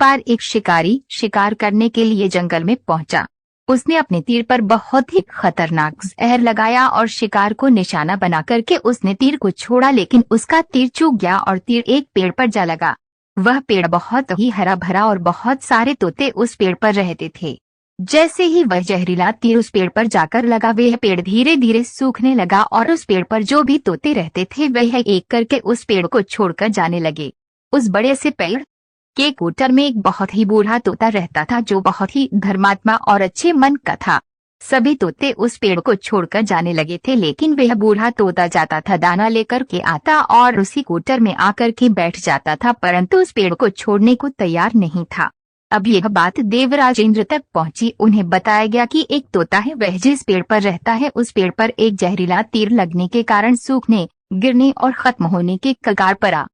बार एक शिकारी शिकार करने के लिए जंगल में पहुंचा। उसने अपने तीर पर बहुत ही खतरनाक जहर लगाया और शिकार को निशाना बना करके उसने तीर को छोड़ा, लेकिन उसका तीर चूक गया और तीर एक पेड़ पर जा लगा। वह पेड़ बहुत ही हरा भरा और बहुत सारे तोते उस पेड़ पर रहते थे। जैसे ही वह जहरीला तीर उस पेड़ पर जाकर लगा, वह पेड़ धीरे धीरे सूखने लगा और उस पेड़ पर जो भी तोते रहते थे वह एक करके उस पेड़ को छोड़कर जाने लगे। उस बड़े से पेड़ के कोटर में एक बहुत ही बूढ़ा तोता रहता था जो बहुत ही धर्मात्मा और अच्छे मन का था। सभी तोते उस पेड़ को छोड़कर जाने लगे थे, लेकिन वह बूढ़ा तोता जाता था, दाना लेकर के आता और उसी कोटर में आकर के बैठ जाता था, परंतु उस पेड़ को छोड़ने को तैयार नहीं था। अब यह बात देवराज इंद्र तक पहुंची। उन्हें बताया गया कि एक तोता है, वह जिस पेड़ पर रहता है उस पेड़ पर एक जहरीला तीर लगने के कारण सूखने, गिरने और खत्म होने के कगार पर आ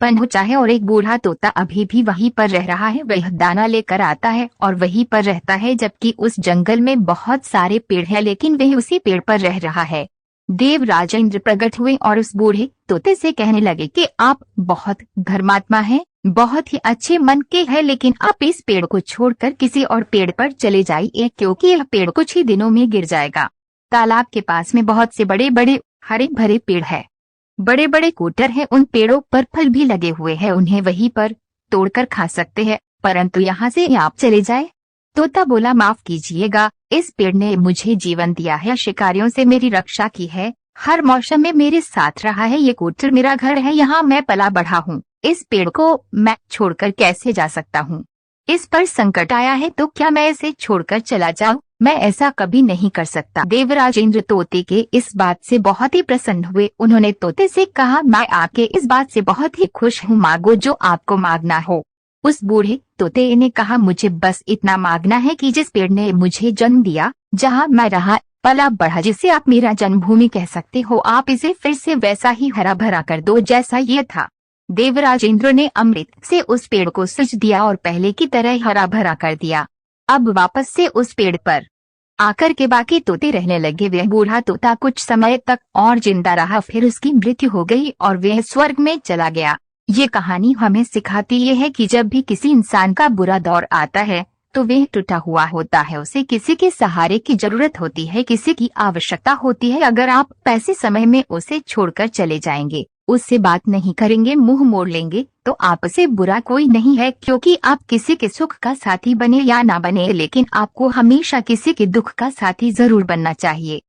पहुंचा है, और एक बूढ़ा तोता अभी भी वहीं पर रह रहा है। वह दाना लेकर आता है और वहीं पर रहता है, जबकि उस जंगल में बहुत सारे पेड़ हैं, लेकिन वह उसी पेड़ पर रह रहा है। देवराज इंद्र प्रकट हुए और उस बूढ़े तोते से कहने लगे कि आप बहुत धर्मात्मा हैं, बहुत ही अच्छे मन के हैं, लेकिन आप इस पेड़ को छोड़कर किसी और पेड़ पर चले जाइए, क्योंकि यह पेड़ कुछ ही दिनों में गिर जाएगा। तालाब के पास में बहुत से बड़े बड़े हरे भरे पेड़ हैं, बड़े बड़े कोटर हैं, उन पेड़ों पर फल भी लगे हुए हैं, उन्हें वहीं पर तोड़कर खा सकते हैं, परंतु यहाँ से आप चले जाए। तोता बोला, माफ कीजिएगा, इस पेड़ ने मुझे जीवन दिया है, शिकारियों से मेरी रक्षा की है, हर मौसम में मेरे साथ रहा है, ये कोटर मेरा घर है, यहाँ मैं पला बढ़ा हूँ, इस पेड़ को मैं छोड़कर कैसे जा सकता हूँ? इस पर संकट आया है तो क्या मैं इसे छोड़कर चला जाऊँ? मैं ऐसा कभी नहीं कर सकता। देवराज इंद्र तोते के इस बात से बहुत ही प्रसन्न हुए। उन्होंने तोते से कहा, मैं आपके इस बात से बहुत ही खुश हूँ, मांगो जो आपको मांगना हो। उस बूढ़े तोते ने कहा, मुझे बस इतना मांगना है कि जिस पेड़ ने मुझे जन्म दिया, जहाँ मैं रहा पला बढ़ा, जिसे आप मेरा जन्मभूमि कह सकते हो, आप इसे फिर से वैसा ही हरा भरा कर दो जैसा ये था। देवराज इंद्र ने अमृत से उस पेड़ को सिंच दिया और पहले की तरह हरा भरा कर दिया। अब वापस से उस पेड़ पर आकर के बाकी तोते रहने लगे। वह बूढ़ा तोता कुछ समय तक और जिंदा रहा, फिर उसकी मृत्यु हो गई और वह स्वर्ग में चला गया। ये कहानी हमें सिखाती ये है कि जब भी किसी इंसान का बुरा दौर आता है तो वह टूटा हुआ होता है, उसे किसी के सहारे की जरूरत होती है, किसी की आवश्यकता होती है। अगर आप पैसे समय में उसे छोड़कर चले जाएंगे, उससे बात नहीं करेंगे, मुंह मोड़ लेंगे, तो आपसे बुरा कोई नहीं है, क्योंकि आप किसी के सुख का साथी बने या ना बने, लेकिन आपको हमेशा किसी के दुख का साथी जरूर बनना चाहिए।